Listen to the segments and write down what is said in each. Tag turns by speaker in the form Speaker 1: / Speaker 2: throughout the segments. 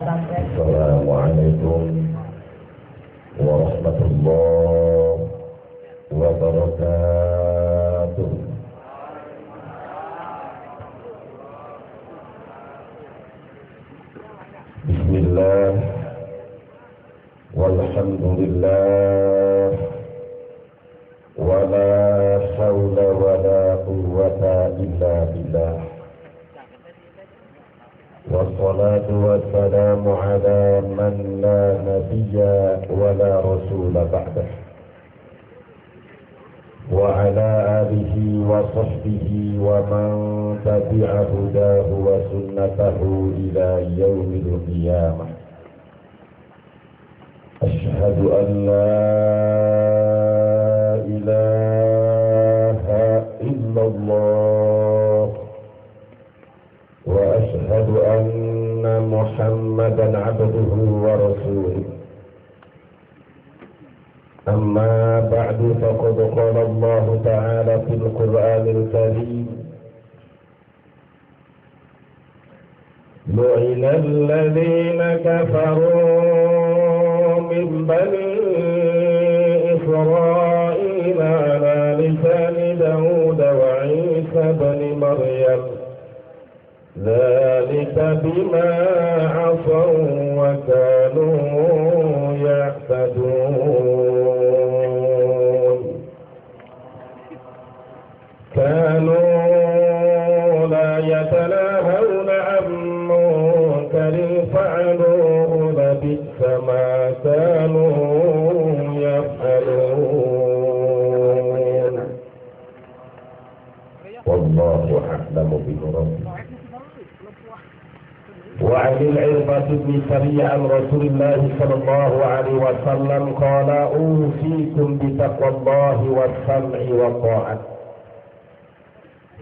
Speaker 1: Assalamualaikum warahmatullahi wabarakatuh. Bismillah walhamdulillah wala hawla wala quwwata illa billah. والصلاة والسلام على من لا نبي ولا رسول بعده وعلى آله وصحبه ومن تبع هداه وسنته إلى يوم القيامة. أشهد أن لا إله إلا الله وأشهد أن محمدا عبده ورسوله. أما بعد فقد قال الله تعالى في القرآن الكريم: لعن الذين كفروا من بني إسرائيل على لسان داود وعيسى بن مريم ذلك بما عصوا وكانوا يعتدون كانوا لا يتناهون عن منكر فعلوه لبئس ما كانوا يفعلون والله أعلم بنورهم. وعن العرباض بن سريع عن رسول الله صلى الله عليه وسلم قال: أوصيكم بتقوى الله والسمع والطاعة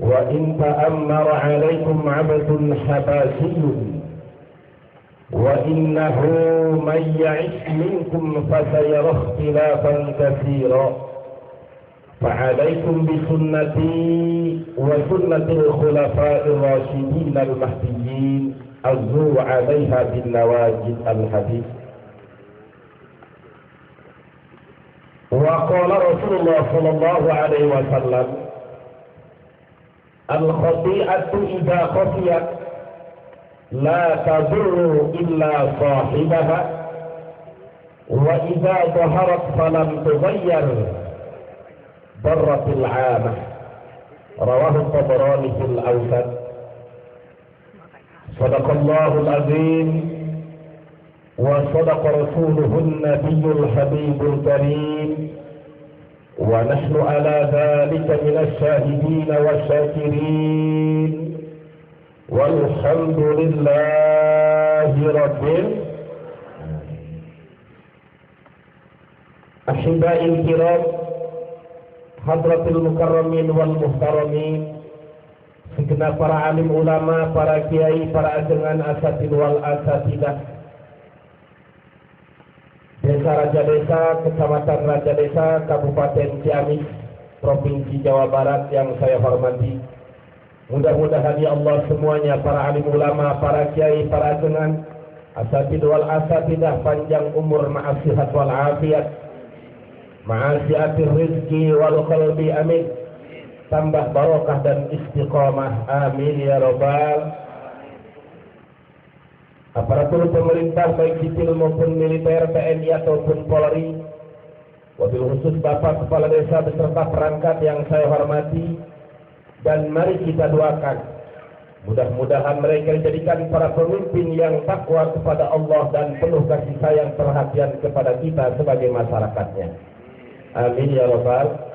Speaker 1: وإن تأمر عليكم عبد حبشي وإنه من يعش منكم فسيرى اختلافا كثيرا فعليكم بسنتي وسنة الخلفاء الراشدين المهديين عضوا عليها بالنواجذ. الحديث. وقال رسول الله صلى الله عليه وسلم: الخطيئة إذا خفيت لا تضر إلا صاحبها وإذا ظهرت فلم تغير ضرت العامة. رواه الطبراني في الأوسط. صدق الله العظيم وصدق رسوله النبي الحبيب الكريم ونحن على ذلك من الشاهدين والشاكرين والحمد لله رب أحبائي الكرام حضرة المكرمين والمحترمين, segenap para alim ulama, para kiai, para ajengan asatid wal asatidah, Desa Raja Desa, Kecamatan Raja Desa, Kabupaten Ciamis, Provinsi Jawa Barat yang saya hormati. Mudah-mudahan ya Allah semuanya, para alim ulama, para kiai, para ajengan asatid wal asatidah, panjang umur, ma'asihat wal afiat, ma'asiatir rizki wal qalbi, amin. Tambah barokah dan istiqamah, amin ya robbal. Aparatur pemerintah baik sipil maupun militer, TNI ataupun Polri, wabil khusus Bapak Kepala Desa beserta perangkat yang saya hormati, dan mari kita doakan mudah-mudahan mereka dijadikan para pemimpin yang takwa kepada Allah dan penuh kasih sayang perhatian kepada kita sebagai masyarakatnya, amin ya robbal.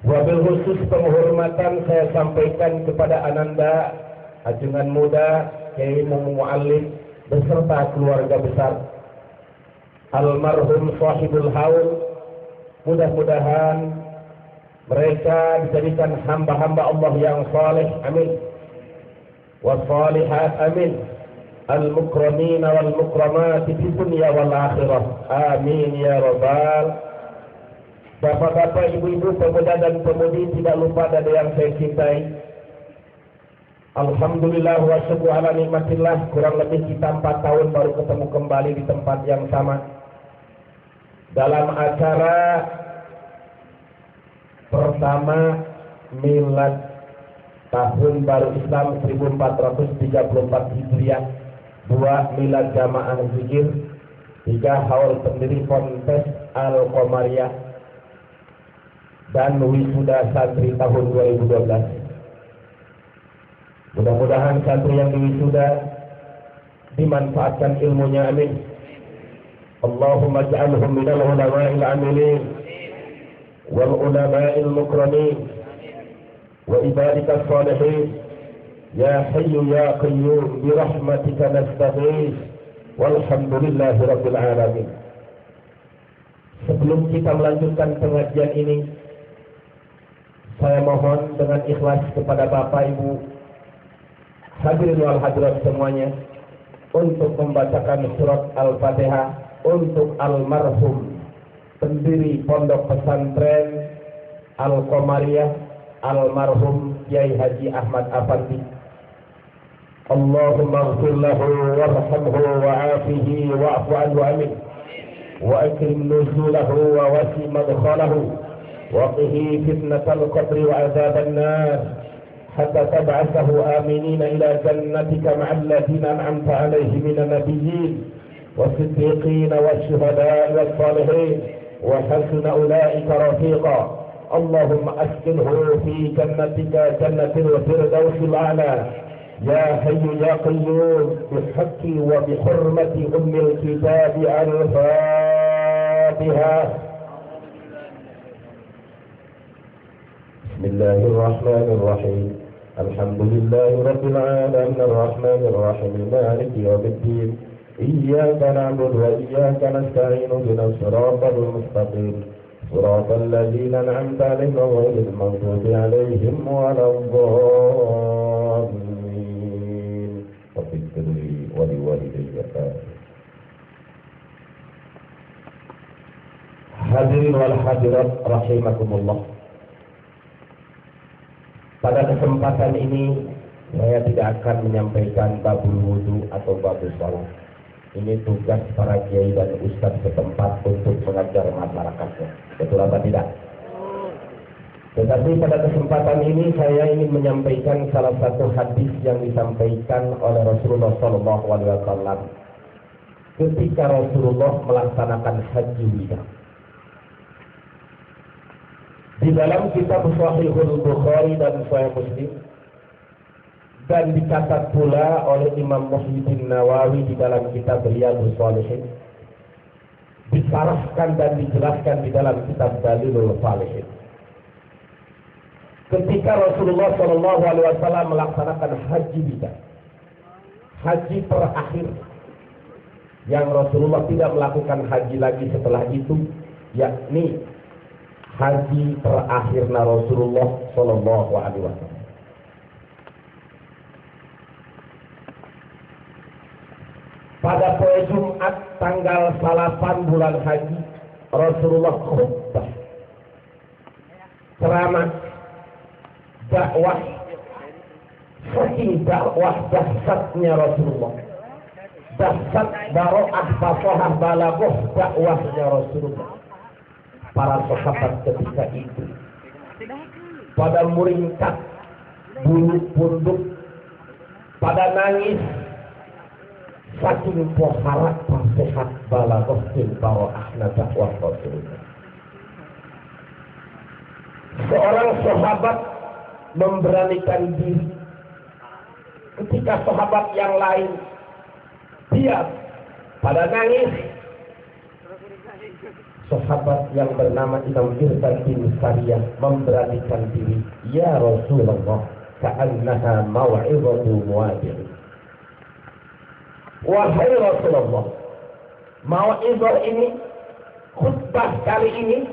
Speaker 1: Wabil khusus penghormatan saya sampaikan kepada Ananda, ajengan muda, Kiai Mu'allim beserta keluarga besar almarhum sahibul haul. Mudah-mudahan mereka dijadikan hamba-hamba Allah yang saleh, amin. Wassalihat, amin. Al-mukramin wal-mukramat di dunia wal akhirah, amin ya rabbal. Bapak-bapak, ibu-ibu, pemuda dan pemudi, tidak lupa dari yang saya cintai, Alhamdulillah wa syukur ala nikmatillah, kurang lebih kita 4 tahun baru ketemu kembali di tempat yang sama dalam acara pertama milad tahun baru Islam 1434 Hijriah, 2 milad jamaah zikir, 3 haul pendiri Ponpes Al-Qomariyah, dan wisuda santri tahun 2012. Mudah-mudahan santri yang diwisuda dimanfaatkan ilmunya, amin. Allahumma ja'alhum minal ulama'il amilin wal ulama'il mukramin wa ibadika salihin ya hayyu ya qayyum bi rahmatika nastaghith walhamdulillahi rabbil alamin. Sebelum kita melanjutkan pengajian ini, saya mohon dengan ikhlas kepada Bapak Ibu hadirin wal hadirat semuanya untuk membacakan surat Al-Fatihah untuk almarhum pendiri Pondok Pesantren Al-Qomariyah, almarhum Kiai Haji Ahmad Afandi. Allahumma ighfir lahu warhamhu wa'afihi wa'fu anhu, amin. Wa akrim nuzulahu wa wasi madkhalahu wa qihi fitnatal qabri wa azaban nar حتى تبعثه آمنين إلى جنتك مع الذين أنعمت عليهم من النبيين والصديقين والشهداء والصالحين وحسن أولئك رفيقا. اللهم أسكنه في جنتك جنة الفردوس الأعلى يا حي يا قيوم بحق وبحرمة أم الكتاب الفاتحة. بسم الله الرحمن الرحيم. الحمد لله رب العالمين الرحمن الرحيم مالك يوم الدين إياك نعبد وإياك نستعين اهدنا الصراط المستقيم صراط الذين أنعمت عليهم غير المغضوب عليهم ولا الضالين رب اغفر لي ولوالدي. Hadirin wal hadirat rahimakumullah. Pada kesempatan ini saya tidak akan menyampaikan babul wudu atau babul salat. Ini tugas para kiai dan ustaz setempat untuk mengajar masyarakatnya. Betul apa tidak? Tetapi pada kesempatan ini saya ingin menyampaikan salah satu hadis yang disampaikan oleh Rasulullah SAW ketika Rasulullah melaksanakan haji wida. Di dalam kitab Sahihul Bukhari dan Sahih Muslim, dan dicatat pula oleh Imam Muhyiddin Nawawi di dalam kitab Riyadhus Shalihin, disarahkan dan dijelaskan di dalam kitab Dalilul Falihin. Ketika Rasulullah SAW melaksanakan haji wida, haji terakhir yang Rasulullah tidak melakukan haji lagi setelah itu, yakni haji terakhirna Rasulullah Sallallahu Alaihi Wasallam. Pada poe Jumat tanggal 8 bulan haji, Rasulullah khutbah, ceramah, dakwah. Saking dakwah dahsyatnya Rasulullah, dahsyat baroah fasahah balaghah dakwahnya Rasulullah. Para sahabat ketika itu pada meringkat bulu punduk, pada nangis saking poharat nasihat balaghah baroahna dakwah Rasulullah. Seorang sahabat memberanikan diri ketika sahabat yang lain diam pada nangis. Sahabat yang bernama Imam Irsad bin Sariyah memberanikan diri, ya Rasulullah, ka'annaha maw'izatu muwaddi'. Wahai Rasulullah, mau'izah ini, khutbah kali ini,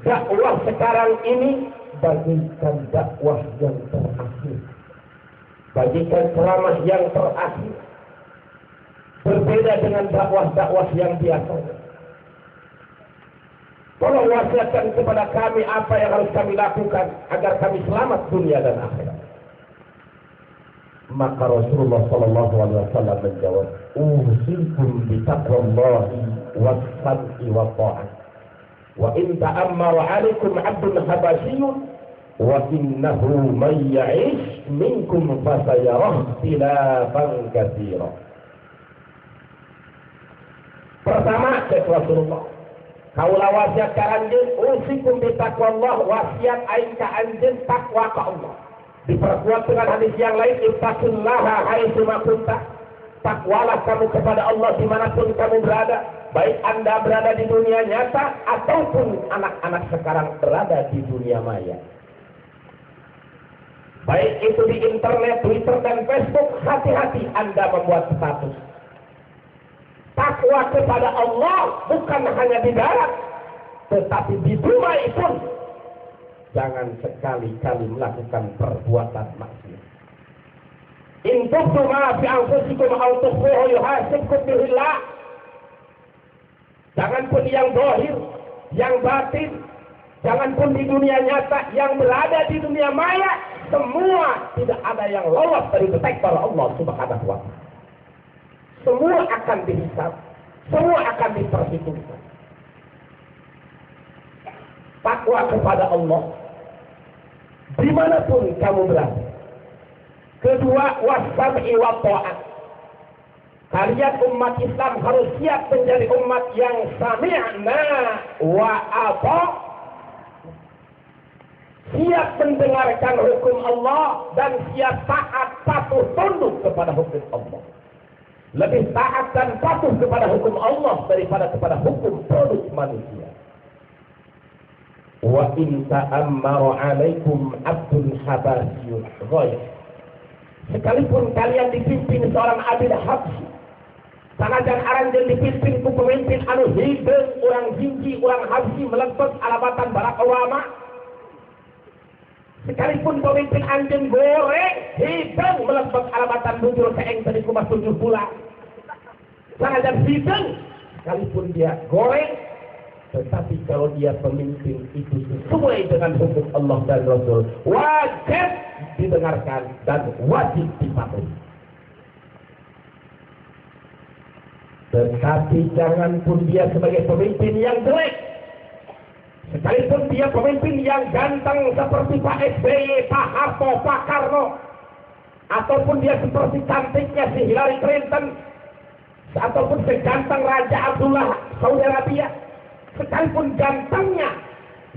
Speaker 1: dakwah sekarang ini bagikan dakwah yang terakhir, bagikan ceramah yang terakhir, berbeda dengan dakwah-dakwah yang biasa. Tolong wasiatkan kepada kami apa yang harus kami lakukan agar kami selamat dunia dan akhirat. Maka Rasulullah sallallahu alaihi wasallam menjawab, "Usikum bi taqwallahi was-sam'i wa ta'ah. Wa in ta'ammara 'alaikum 'abdun habasyun wa innahu man ya'ish minkum fasayara ikhtilafan katsira." Pertama, kata Rasulullah, kaula wasiat ka anjeun, usikum bi taqwallah, wasiat aing ka anjeun takwa ka Allah. Diperkuat dengan hadis yang lain, ittaqillaha haitsu ma kunta. Takwalah kamu kepada Allah dimanapun kamu berada, baik Anda berada di dunia nyata ataupun anak-anak sekarang berada di dunia maya. Baik itu di internet, Twitter dan Facebook, hati-hati Anda membuat status. Takwa kepada Allah bukan hanya di darat, tetapi di bumi pun. Jangan sekali-kali melakukan perbuatan maksiat. In tubdu ma fi anfusikum aw tukhfuhu yuhasibkum bihillah. Jangan pun yang zahir, yang batin, jangan pun di dunia nyata, yang berada di dunia maya, semua tidak ada yang lolos dari detektor Allah Subhanahu wa ta'ala. Semua akan dihisab, semua akan diperhitungkan. Takwa kepada Allah dimanapun kamu berada. Kedua, was-sam'i wa ta'at. Kalian umat Islam harus siap menjadi umat yang sami'na wa ata', siap mendengarkan hukum Allah dan siap taat patuh tunduk kepada hukum Allah. Lebih taat dan patuh kepada hukum Allah daripada kepada hukum produk manusia. Wa in ta'ammara 'alaikum 'abdun habasyun ghayr. Sekalipun kalian dipimpin seorang abid habsy, sanajan aranjeun dipimpin ku pemimpin anu hideung, urang hiji, urang habsy melebet alabatan Barack Obama. Sekalipun pemimpin anjeun goreng, hideung melebet alabatan bujur keeng tadi kumas 7 bulan. Sanajan hideung, sekalipun dia goreng, tetapi kalau dia pemimpin itu sesuai dengan hukum Allah dan Rasul, wajib didengarkan dan wajib dipatuhi. Tetapi jangan pun dia sebagai pemimpin yang jelek, sekalipun dia pemimpin yang ganteng seperti Pak SBY, Pak Harto, Pak Karno, ataupun dia seperti cantiknya si Hillary Clinton, ataupun seganteng Raja Abdullah Saudi Arabia, sekalipun gantengnya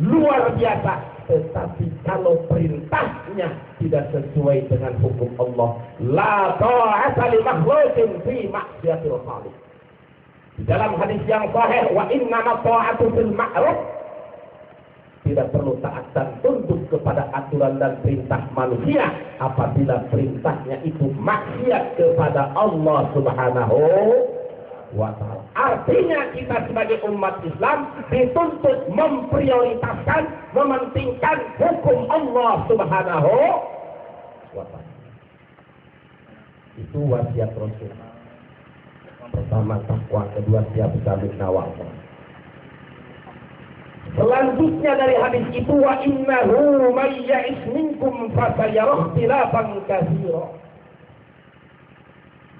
Speaker 1: luar biasa, tetapi kalau perintahnya tidak sesuai dengan hukum Allah, la ta'ata li makhluqin fi maksiatil khaliq. Di dalam hadis yang sahih, wa innama ta'atu fil ma'ruf, tidak perlu taat dan tunduk kepada aturan dan perintah manusia apabila perintahnya itu maksiat kepada Allah Subhanahu wa ta'ala. Artinya kita sebagai umat Islam dituntut memprioritaskan, mementingkan hukum Allah Subhanahu wa ta'ala. Itu wasiat Rasul. Pertama takwa, kedua siap sami'na wa ata'na. Selanjutnya dari hadis itu, wa innahu may ya'is minkum fasayara ikhtilafan katsira.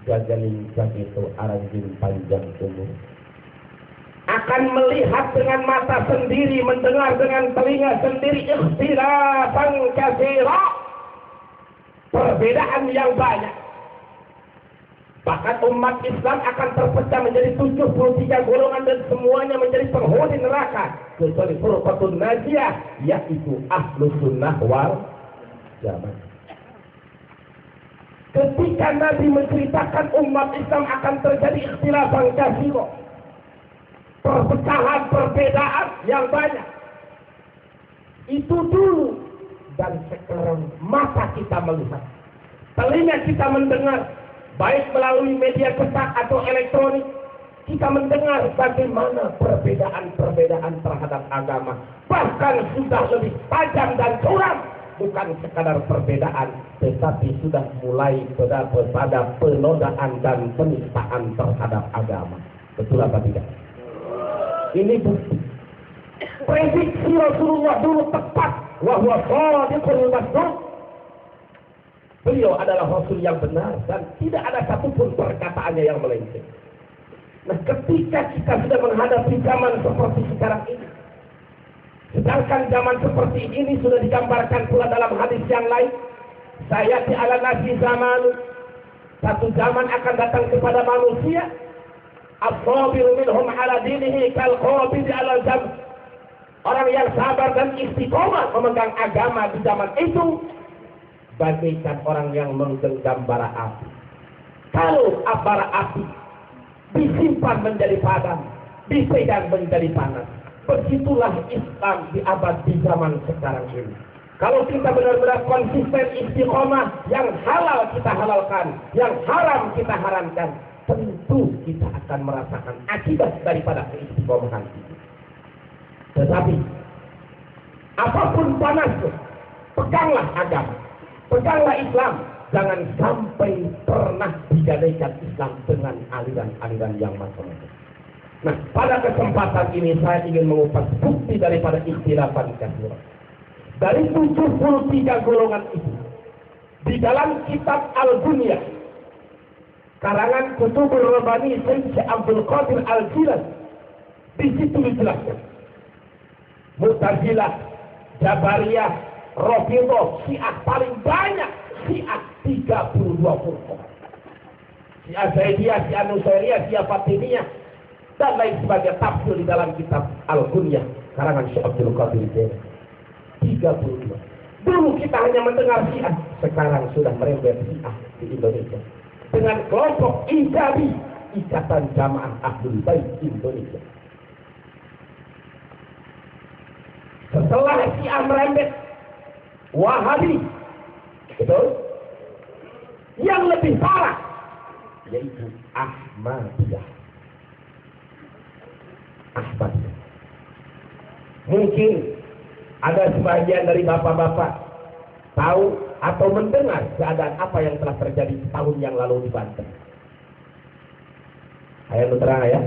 Speaker 1: Gajaling itu aranjing panjang umur akan melihat dengan mata sendiri, mendengar dengan telinga sendiri, ikhtilafan katsira, perbedaan yang banyak. Bahkan umat Islam akan terpecah menjadi 73 golongan dan semuanya menjadi penghuni neraka kecuali firqatun najiyah, yaitu ahlus sunnah wal jamaah. Ketika Nabi menceritakan umat Islam akan terjadi ikhtilafan katsira, perpecahan, perbedaan yang banyak, itu dulu. Dan sekarang mata kita melihat, telinga kita mendengar, baik melalui media cetak atau elektronik, kita mendengar bagaimana perbedaan-perbedaan terhadap agama, bahkan sudah lebih tajam dan curam. Bukan sekadar perbedaan, tetapi sudah mulai pada penodaan dan penistaan terhadap agama. Betul apa tidak? Ini bukti. Prediksi Rasulullah dulu tepat. Wa huwa shadiqul masduq. Beliau adalah Rasul yang benar dan tidak ada satupun perkataannya yang melenceng. Nah, ketika kita sudah menghadapi zaman seperti sekarang ini, sedangkan zaman seperti ini sudah digambarkan pula dalam hadis yang lain, sayati ala nasi zaman, satu zaman akan datang kepada manusia, as-sabiru minhum ala dinihi kal qabidi ala jam. Orang yang sabar dan istiqomah memegang agama di zaman itu bagaikan orang yang menggenggam bara api. Kalau bara api disimpan menjadi padam, dipegang menjadi panas, begitulah Islam di abad di zaman sekarang ini. Kalau kita benar-benar konsisten istiqomah, yang halal kita halalkan, yang haram kita haramkan, tentu kita akan merasakan akibat daripada keistiqomahan itu. Tetapi apapun panasnya, peganglah agama, peganglah Islam. Jangan sampai pernah digadaikan Islam dengan aliran-aliran yang macam-macam. Nah, pada kesempatan ini saya ingin mengupas bukti daripada ikhtilafan katsirah. Dari 73 golongan itu, di dalam kitab Al-Bunyah, karangan Kutubur Rabbani Syekh Abdul Qadir Al-Jilani, di situ dijelaskan Mu'tazilah, Jabariyah, Rafidhah, Syiah paling banyak, Syiah 32 furqah. Syiah Zaidiyah, Syiah Nusairiyah, Syiah Fatimiyah dan lain sebagainya tafsir di dalam kitab Al-Bunyah karangan Syekh Abdul Qadir Al-Jilani. 32. Dulu kita hanya mendengar Syiah, sekarang sudah merembet Syiah di Indonesia dengan kelompok Ijabi, Ikatan Jamaah Ahlul Bait Indonesia. Setelah Syiah merembet, Wahabi, betul? Yang lebih parah yaitu Ahmadiyah. Ahmadiyah. Mungkin ada sebagian dari bapak-bapak tahu atau mendengar keadaan apa yang telah terjadi tahun yang lalu di Banten. Ayah terang ya,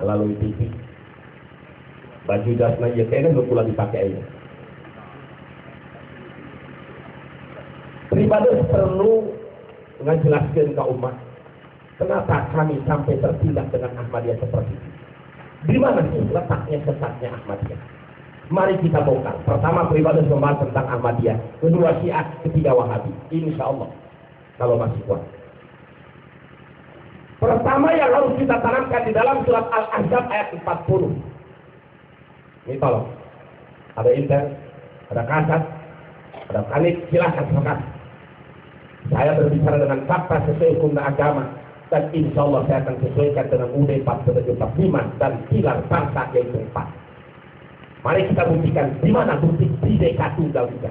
Speaker 1: melalui TV. Baju dasna ya kayaknya belum pulang dipakai aja. Pribadi perlu menjelaskan ke umat kenapa kami sampai tertindak dengan Ahmadiyah seperti itu. Di mana sih letaknya sesatnya Ahmadiyah? Mari kita bongkar. Pertama, pribadi membahas tentang Ahmadiyah. Kedua, Syiah. Ketiga, Wahabi. Insya Allah kalau masih kuat. Pertama yang harus kita tanamkan di dalam surat Al-Ahzab ayat 40. Ini tolong. Ada intel, ada kasat, ada kanit, silahkan semangat. Saya berbicara dengan fakta sesuai hukum dan agama, dan insya Allah saya akan sesuaikan dengan UUD 4745 dan pilar bangsa yaitu 4. Mari kita buktikan di mana bukti Bhinneka Tunggal Ika.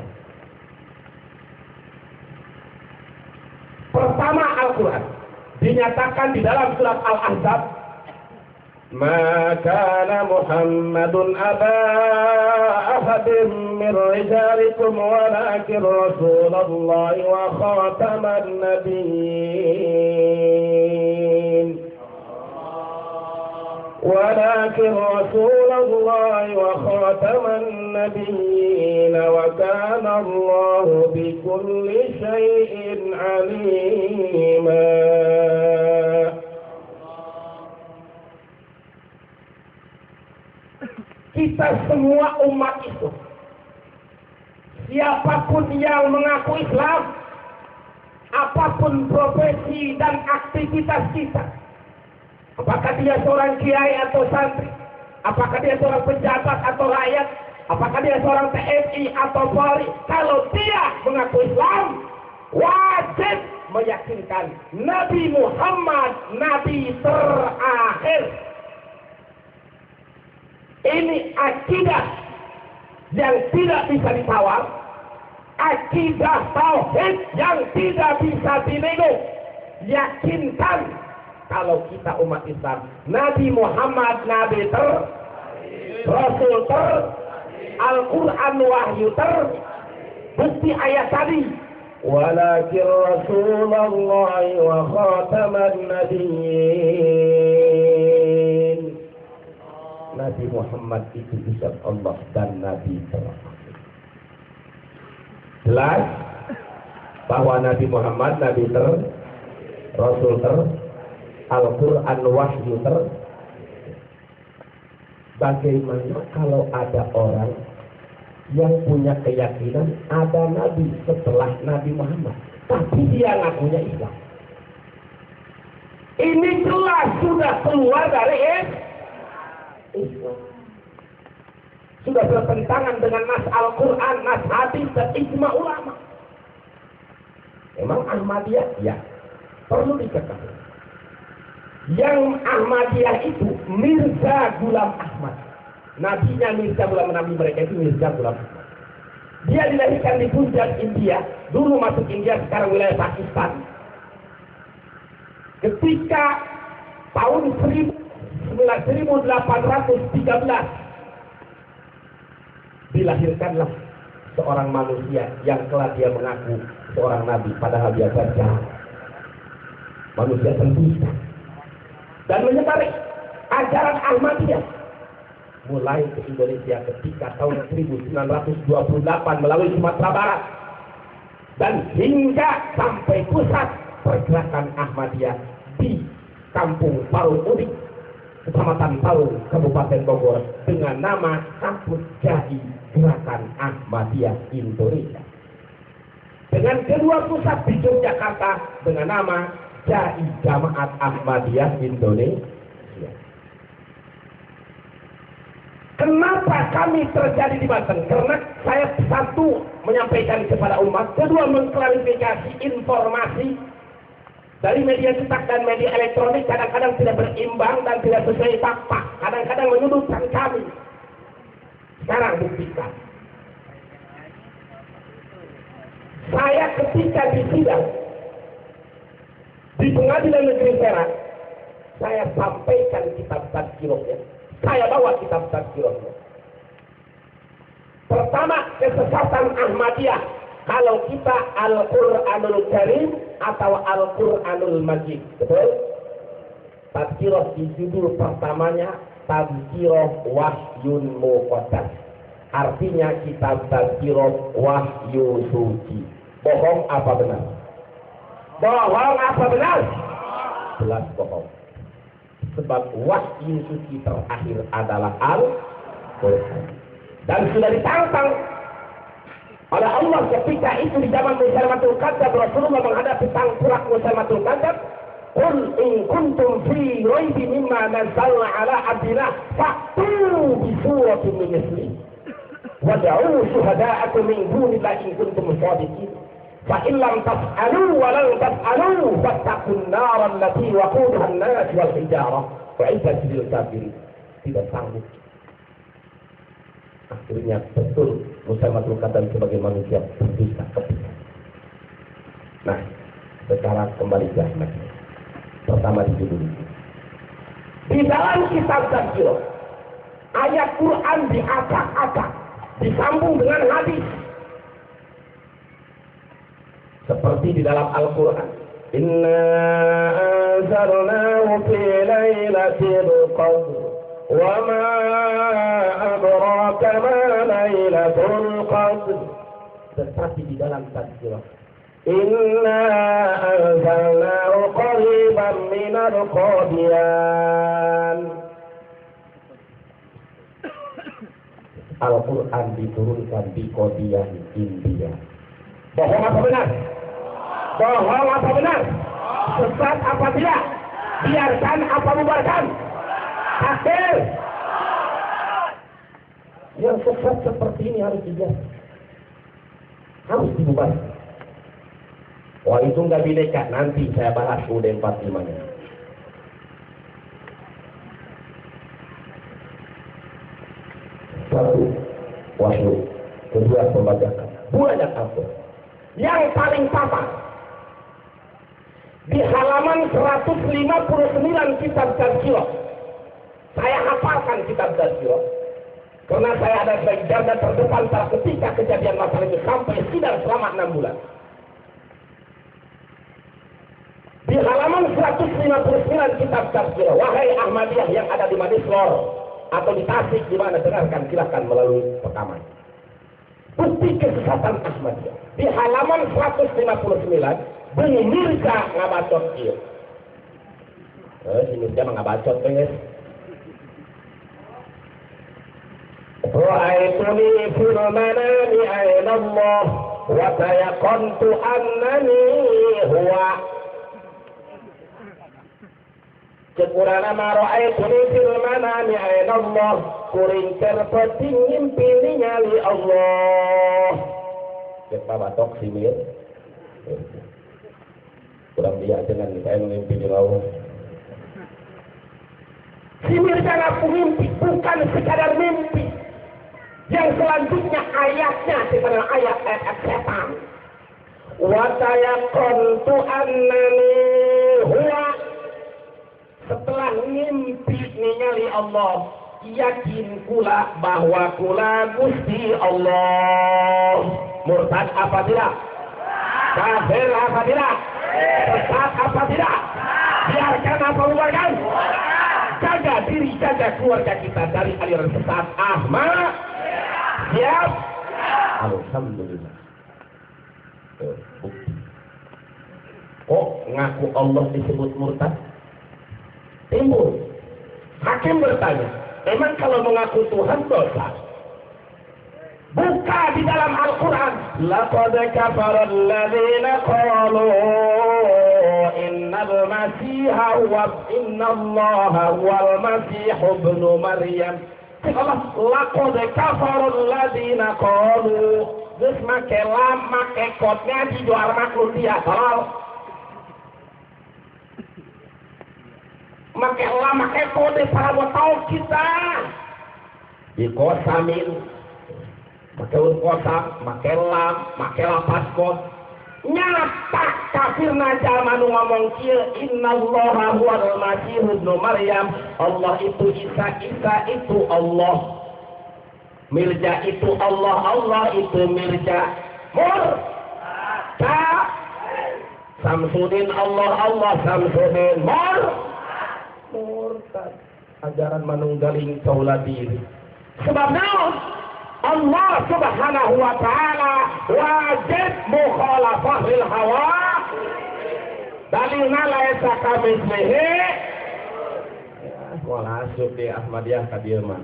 Speaker 1: Pertama, Al-Quran dinyatakan di dalam surat Al-Ahzab, "Ma kana Muhammadun aba ahadin min rijalikum walakin Rasulullah wa khataman nabiyyin ولكن رسول الله وخاتم النبيين وكان الله بكل شيء عليما." Kita semua umat itu, siapapun yang mengaku Islam, apapun profesi dan aktivitas kita, apakah dia seorang kiai atau santri, apakah dia seorang pejabat atau rakyat, apakah dia seorang TNI atau Polri, kalau dia mengaku Islam, wajib meyakinkan Nabi Muhammad Nabi terakhir. Ini akidah yang tidak bisa ditawar, akidah tauhid yang tidak bisa dinego. Yakinkan kalau kita umat Islam, Nabi Muhammad Nabi Rasul Al-Quran wahyu bukti ayat tadi, walakin Rasulullah wa khataman nabiyyin. Nabi Muhammad itu utusan Allah dan Nabi terakhir. Jelas? bahwa Nabi Muhammad Nabi Rasul Al-Quran wahyu Bagaimana kalau ada orang yang punya keyakinan ada Nabi setelah Nabi Muhammad, tapi dia ngakunya Islam? Ini jelas sudah keluar dari Islam. Sudah bertentangan dengan nas Al-Quran, nas hadis, dan ijma ulama. Memang Ahmadiyah, ya, perlu diketahui. Yang Ahmadiyah itu Mirza Ghulam Ahmad. Nabinya Mirza Ghulam, Nabi mereka itu Mirza Ghulam Ahmad. Dia dilahirkan di Punjab, India. Dulu masuk India, sekarang wilayah Pakistan. Ketika tahun 1813 dilahirkanlah seorang manusia yang kelak dia mengaku seorang nabi, padahal dia saja manusia pendusta dan menyebar ajaran Ahmadiyah mulai ke Indonesia ketika tahun 1928 melalui Sumatera Barat dan hingga sampai pusat pergerakan Ahmadiyah di Kampung Parung Udik, Kecamatan Parung, Kabupaten Bogor, dengan nama Kampus Jai Gerakan Ahmadiyah Indonesia. Dengan kedua pusat di Yogyakarta dengan nama Jai Jamaat Ahmadiyah Indonesia. Kenapa kami terjadi di Banten? Karena saya satu menyampaikan kepada umat, kedua mengklarifikasi informasi dari media cetak dan media elektronik kadang-kadang tidak berimbang dan tidak sesuai fakta, kadang-kadang menyudutkan kami. Sekarang buktikan. Saya ketika di sidang di Pengadilan Negeri Perak, saya sampaikan kitab tazkirahnya. Saya bawa kitab tazkirahnya. Pertama, kesesatan Ahmadiyah. Kalau kita Al-Quranul Karim atau Al-Quranul Majid, betul? Tazkirah di judul pertamanya Tazkirah Wahyun Muqaddas. Artinya kitab tazkirah wahyu suci. Bohong apa benar? Bohong apa benar? Jelas bohong. Sebab wahyu suci terakhir adalah Al-Quran. Dan sudah ditantang oleh Allah ketika itu di zaman Musailamatul Kadzdzab, Rasulullah menghadapi tangkurak Musailamatul Kadzdzab, "Qul in kuntum fi raibin mimma nazzalna ala abdina fa'tu bi suratin min mithlihi wad'u syuhada'akum min dunillahi in kuntum shadiqin fa in lam taf'alu wa lan taf'alu fattaqun nar allati waquduha an-nas wal hijarah wa'iddat lil kafirin." Tidak sanggup. Akhirnya betul Musailamatul Kadzdzab sebagai manusia berdusta ketika. Nah, sekarang kembali ke Ahmad. Pertama di judul ini. Di dalam kitab tazkirah, ayat Quran diacak-acak, disambung dengan hadis. Seperti di dalam Al-Quran. Inna anzalnahu fi lailatul qadr. Wa ma adraka ma lailatul qadr. Tetapi di dalam tazkirah, inna anzalnahu qariban minal qadiyan. Al-Quran diturunkan di Qadian, India. Bohong apa benar? Bohong apa benar? Sesat apa tidak? Biarkan apa bubarkan? Akhir. Yang sesat seperti ini harus dibiarkan, harus dibubarkan. Wah, itu nggak bineka, nanti saya bahas UUD 45 nya. Satu, wahyu. Kedua, pembajakan. Banyak apa? Yang paling tampak di halaman 159 kitab tazkirah. Saya hafalkan kitab tazkirah karena saya ada sebagai garda terdepan pada ketika kejadian masalah itu sampai sidang selama 6 bulan. Di halaman 159 kitab tazkirah, wahai Ahmadiyah yang ada di Madislor atau di Tasik, di mana dengarkan, silakan melalui rekaman. bukti kesesatan Ahmadiyah. Di halaman 159, Bung Mirza ngabacot ieu. Si Mirza mah ngabacot guys. Ra'aituni fil manami ayna Allah wa tayaqantu annani huwa. Cekurana ma ra'aituni fil manami ayna Allah, kuring terpeting ngimpi ningali Allah. Cek babatok si Mir. Kurang dia dengan saya mimpi di Allah. Si Mir jangan mimpi, bukan sekadar mimpi. Yang selanjutnya ayatnya sebenarnya ayat-ayat setan. Wa tayaqantu annani huwa. Setelah mimpi ningali Allah, yakin kula bahwa kula Gusti Allah. Murtad apa tidak? Kafir apa tidak? Sesat apa tidak? Biarkan apa bubarkan? Jaga diri, jaga keluarga kita dari aliran sesat. Ahmad siap? Alhamdulillah. Kok ngaku Allah disebut murtad? Timbul. Hakim bertanya, emang kalau mengaku Tuhan dosa? Buka di dalam Al-Quran. Laqad kafara alladhina qalu innal masiha innallaha huwal masihu ibnu Maryam. Allah, laqad kafara alladhina qalu. Geus make lam make kodnya di jual makhluk dia halal. Make lam make kode para tahu kita. Di kosamin make kosak, make lam, make lapas kod. Nyata kafirna jalma nu ngomong kieu innallaha huwal masihu ibnu Maryam. Allah itu Isa, Isa itu Allah. Mirja itu Allah, Allah itu Mirja. Murtad. Samsudin Allah, Allah Samsudin. Murtad. Ajaran manunggaling kaula diri. Sebab naon? Allah Subhanahu wa taala wajib mukhalafah lil hawa. Dalilna laisa kamitslihi. Wala asup di Ahmadiyah ka dieu mah.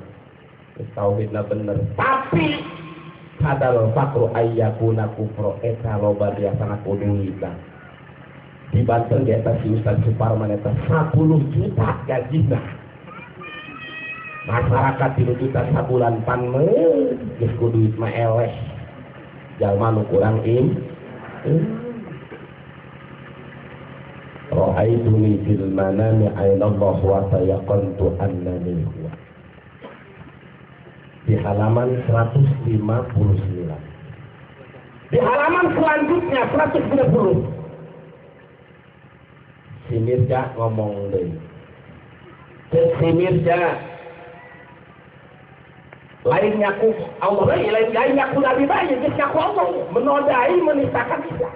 Speaker 1: Tauhidna bener. Tapi kadal fakru ayyakuna kufro eta loba dia sangat kuduita. Di Banten ge eta si Ustaz Suparman eta 10 juta gajina. Masyarakat 3 juta sabulan pan geus ku duit mah eleh. Jalma nu kurang Ra'aituni fil manami ayna Allah wa tayaqantu annani huwa. Di halaman 159. Di halaman selanjutnya 130. Si Mirja ngomong deui. Si Mirja lain nyaku Allah lain nyaku Nabi bae geus nyaku Allah menodai menistakan Islam.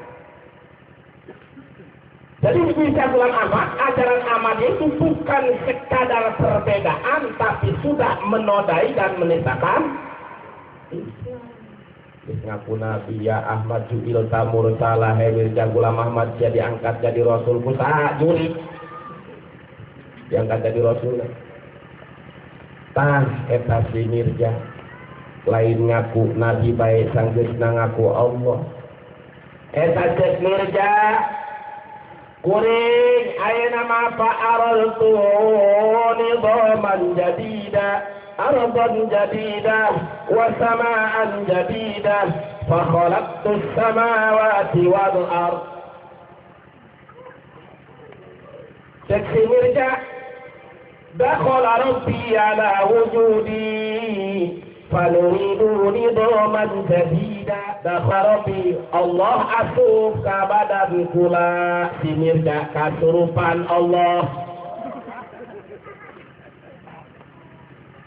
Speaker 1: Jadi bisa Ghulam Ahmad, ajaran Ahmad itu bukan sekadar perbedaan, tapi sudah menodai dan menistakan Islam. Ngaku Nabi ya Ahmad ju'il tamur salah Mirja Ghulam Ahmad jadi angkat jadi Rasul kusaha juri diangkat jadi Rasul. Tah eta si Mirja lain ngaku Nabi bae sanggeusna ngaku Allah. Eta cek Mirja kuring ayeuna ma fa'araltu nidaman jadida ardan jadida wa samaan jadida fa khalaqtus samawati wal ard. Cek si Mirja dakhala rabbi ala wujudi fanuridu nidaman jadida. Dakhala rabbi Allah asup ka badan kula. Si Mirja kasurupan Allah.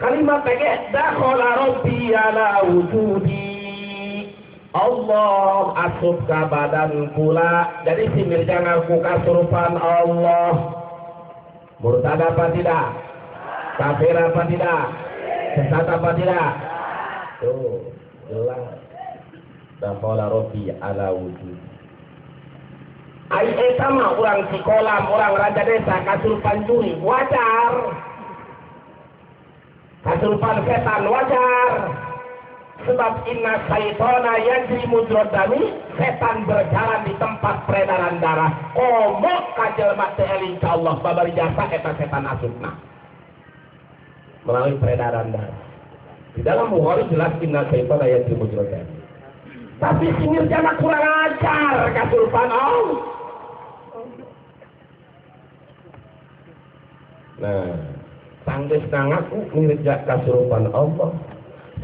Speaker 1: Kalimat tege dakhala rabbi ala wujudi Allah asup ka badan kula. Jadi si Mirja ngaku kasurupan Allah. Murtad apa tidak? Kafir apa tidak? Sesat apa tidak? Tuh, jelas. Dakhala Rabbi ala wujud. Ai eta mah urang si kolam, urang raja desa kasurupan juri wajar. Kasurupan setan wajar. Sebab inna syaitana yajri mujrad dami, setan berjalan di tempat peredaran darah. Komo ka jelema teh eling ka Allah babari jasa eta setan asupna. Melalui peredaran darah. Di dalam Bukhari jelas inna syaitana yajri mujrad dami. Tapi singir jana kurang ajar kasurupan Allah. Nah, tangges nangaku ngerja kasurupan Allah.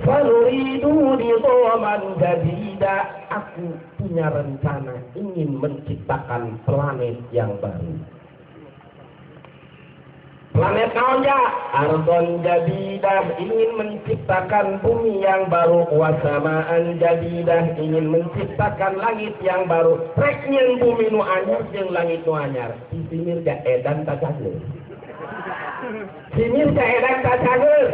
Speaker 1: Faluridu didoman jadida. Aku punya rencana ingin menciptakan planet yang baru. Planet naonja? Ardon jadidah, ingin menciptakan bumi yang baru. Wasamaan jadidah, ingin menciptakan langit yang baru. Rek nyen bumi nu anyar jeung langit nu anyar. Sisimir ka edan tacageus. Simir ka edan tacageus.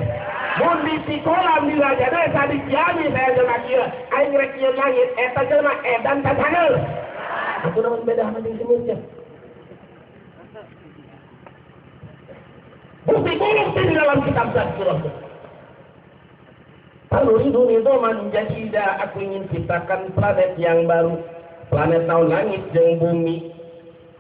Speaker 1: Mun di kolam di raja desa di Ciamis saya jelema kieu, aing rek ieu langit eta jelema edan tacageus. Aku naon beda sama jeung simir teh. Bukti buruk di dalam kitab Surah. Faluridu nidoman jadida, aku ingin ciptakan planet yang baru. Planet naon langit jeung bumi.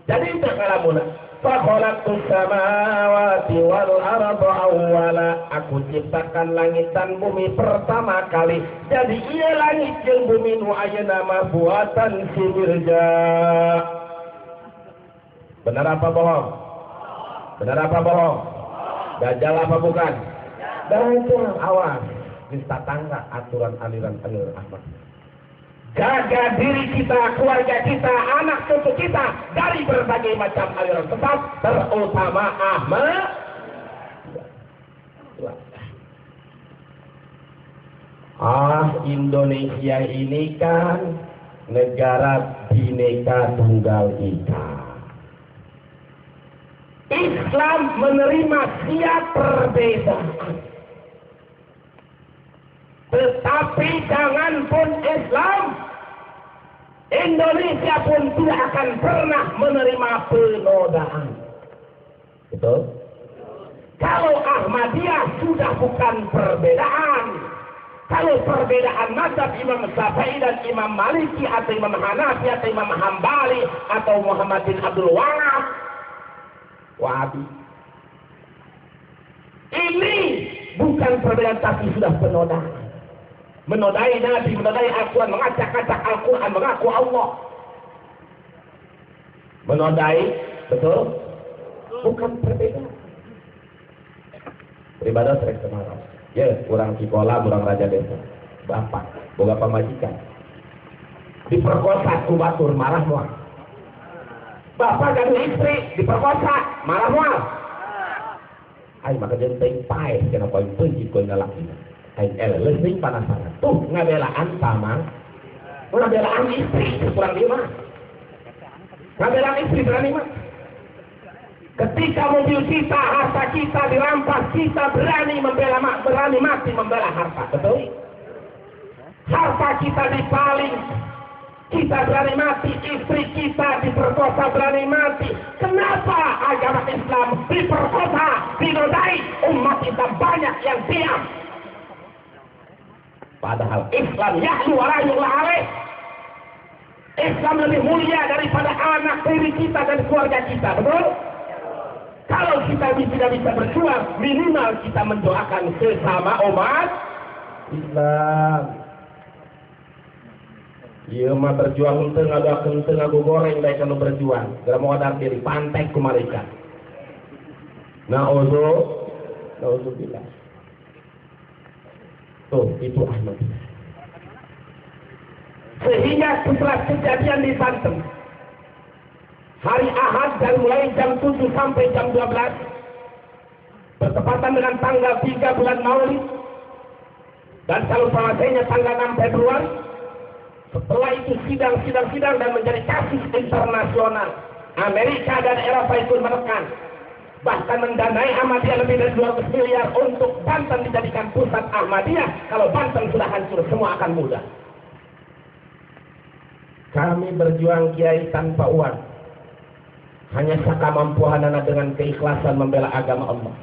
Speaker 1: Jadi teu kalamuna. Fakhalaqtus samawati wal arda awwala, aku ciptakan langit dan bumi pertama kali. Jadi ieu langit jeung bumi nu ayeuna mah buatan si Mirja. Benar apa bohong? Benar apa bohong? Dajjal apa bukan? Dajjal. Awas di tetangga aturan aliran Ahmad. Jaga diri kita, keluarga kita, anak cucu kita dari berbagai macam aliran sesat, terutama Ahmad. Indonesia ini kan negara Bhinneka Tunggal Ika. Islam menerima siap perbedaan. Tetapi jangan pun Islam, Indonesia pun tidak akan pernah menerima penodaan. Betul? Kalau Ahmadiyah sudah bukan perbedaan. Kalau perbedaan mazhab Imam Syafi'i dan Imam Maliki atau Imam Hanafi atau Imam Hambali atau Muhammad bin Abdul Wahab, Wahabi. Ini bukan perbedaan tapi sudah penodaan. Menodai Nabi, menodai Al-Quran, mengacak-acak Al-Quran, mengaku Allah. Menodai, betul? Bukan perbedaan. Beribadah sering kemarau. Ya, kurang Cikola, kurang Raja Desa. Bapak, boga pamajikan. Diperkosa, kubatur, marah mual. Bapak gaduh istri, diperkosa, marah mual. Ay, maka jenteng pae, kenapa yang pencit kau ngalaki. Lesing panas-panas tuh ngabelaan sama ngabelaan istri kurang lima, ngabelaan istri kurang lima. Ketika mobil kita, harta kita dirampas, kita berani membela, berani mati membela harta, betul? Harta kita dipaling, kita berani mati, istri kita diperkosa berani mati. Kenapa agama Islam diperkosa, dinodai, umat kita banyak yang diam? Padahal Islam yahlu wa la yughla alaih. Islam lebih mulia daripada anak diri kita dan keluarga kita, betul? Kalau kita tidak bisa berjuang, minimal kita mendoakan sesama umat Islam. Ieu mah berjuang henteu ngadoakeun henteu ngago goreng bae kana berjuang. Gara modal diri pantek ku malaikat. Nauzubillah. Tuh, itu Ahmad. Sehingga setelah kejadian di Banten, hari Ahad dari mulai jam 7 sampai jam 12, bertepatan dengan tanggal 3 bulan Maulid, dan kalau selesainya tanggal 6 Februari, setelah itu sidang dan menjadi kasus internasional. Amerika dan Eropa itu menekan, bahkan mendanai Ahmadiyah lebih dari 200 miliar untuk Banten dijadikan pusat Ahmadiyah. Kalau Banten sudah hancur, semua akan mudah. Kami berjuang kiai tanpa uang. Hanya sakamampuanana dengan keikhlasan membela agama Allah.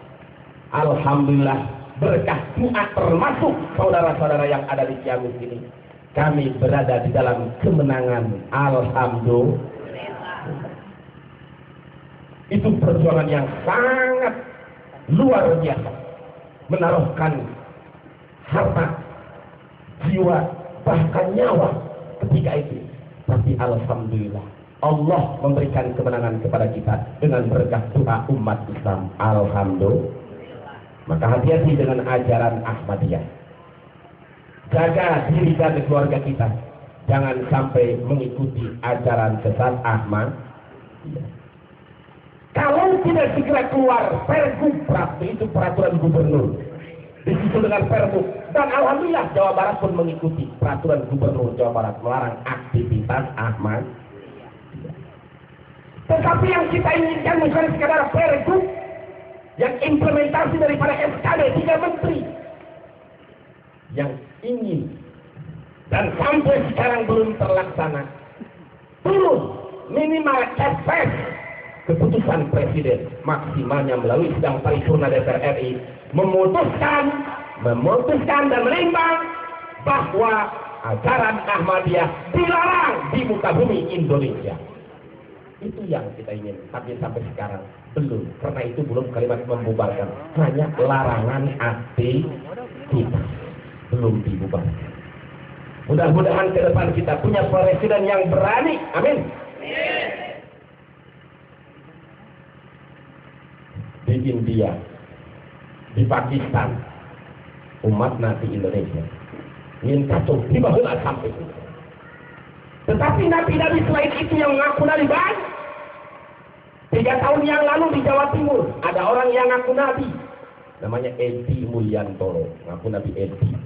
Speaker 1: Alhamdulillah berkah doa termasuk saudara-saudara yang ada di Ciamis ini. Kami berada di dalam kemenangan. Alhamdulillah. Itu perjuangan yang sangat luar biasa. Menaruhkan harta, jiwa, bahkan nyawa ketika itu. Tapi alhamdulillah Allah memberikan kemenangan kepada kita dengan berkah doa umat Islam. Alhamdulillah. Maka hati-hati dengan ajaran Ahmadiyah. Jaga diri dan keluarga kita. Jangan sampai mengikuti ajaran sesat Ahmadiyah. Kalau tidak segera keluar Pergub, itu peraturan gubernur, disusul dengan Pergub, dan alhamdulillah Jawa Barat pun mengikuti peraturan gubernur Jawa Barat melarang aktivitas Ahmad. Tetapi yang kita inginkan bukan sekadar Pergub, yang implementasi daripada SKD 3 menteri yang ingin dan sampai sekarang belum terlaksana. Turun minimal efek keputusan Presiden maksimalnya melalui sidang paripurna DPR RI memutuskan dan menimbang bahwa ajaran Ahmadiyah dilarang di muka bumi Indonesia. Itu yang kita ingin, tapi sampai sekarang belum. Karena itu belum kalimat membubarkan, hanya larangan aktivitas, belum dibubarkan. Mudah-mudahan ke depan kita punya presiden yang berani. Amin. Di India, di Pakistan, umat Nabi Indonesia ingin kacau di bawah sampai itu. Tetapi nabi-nabi selain itu yang mengaku nabi banyak. 3 tahun yang lalu di Jawa Timur ada orang yang ngaku nabi, namanya Edi Mulyantoro, ngaku nabi Edi.